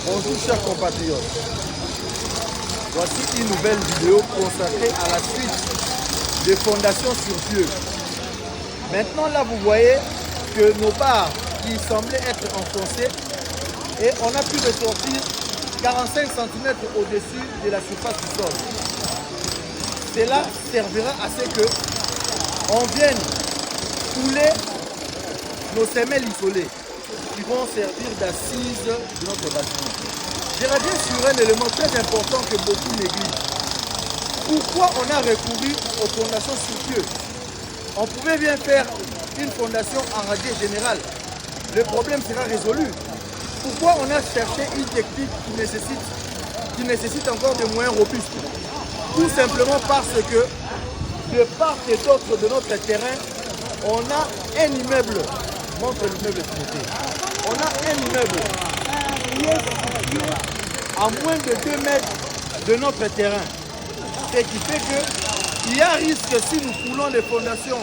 Bonjour chers compatriotes. Voici une nouvelle vidéo consacrée à la suite des fondations sur Dieu. Maintenant là vous voyez que nos barres qui semblaient être enfoncées et on a pu ressortir 45 cm au-dessus de la surface du sol. Cela servira à ce que on vienne couler nos semelles isolées qui vont servir d'assises de notre bâtiment. Je reviens sur un élément très important que beaucoup négligent. Pourquoi on a recouru aux fondations sur Dieu? On pouvait bien faire une fondation en radier général. Le problème sera résolu. Pourquoi on a cherché une technique qui nécessite encore des moyens robustes? Tout simplement parce que de part et d'autre de notre terrain, on a un immeuble. Montre l'immeuble Trinité. On a un immeuble qui est situé à moins de 2 mètres de notre terrain. Ce qui fait qu'il y a risque si nous coulons les fondations,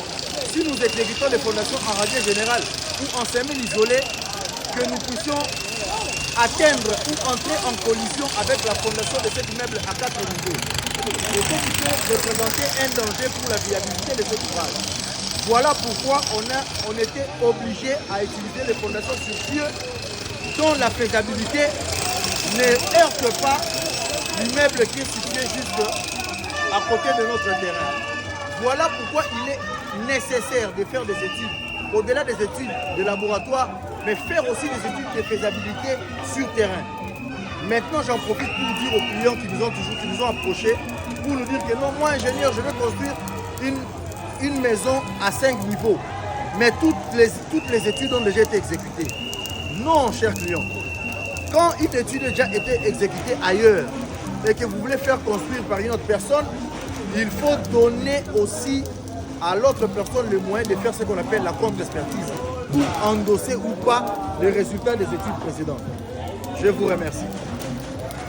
si nous exécutons les fondations en radier général ou en semelle isolée, que nous puissions atteindre ou entrer en collision avec la fondation de cet immeuble à 4 niveaux. Et ce qui peut représenter un danger pour la viabilité de cet ouvrage. Voilà pourquoi on était obligé à utiliser les fondations sur Dieu dont la faisabilité ne heurte pas l'immeuble qui est situé juste à côté de notre terrain. Voilà pourquoi il est nécessaire de faire des études, au-delà des études de laboratoire, mais faire aussi des études de faisabilité sur terrain. Maintenant, j'en profite pour dire aux clients qui nous ont approchés, pour nous dire que non, moi ingénieur, je veux construire une maison à 5 niveaux. Mais toutes les études ont déjà été exécutées. Non, chers clients. Quand une étude a déjà été exécutée ailleurs et que vous voulez faire construire par une autre personne, il faut donner aussi à l'autre personne le moyen de faire ce qu'on appelle la contre-expertise pour endosser ou pas les résultats des études précédentes. Je vous remercie.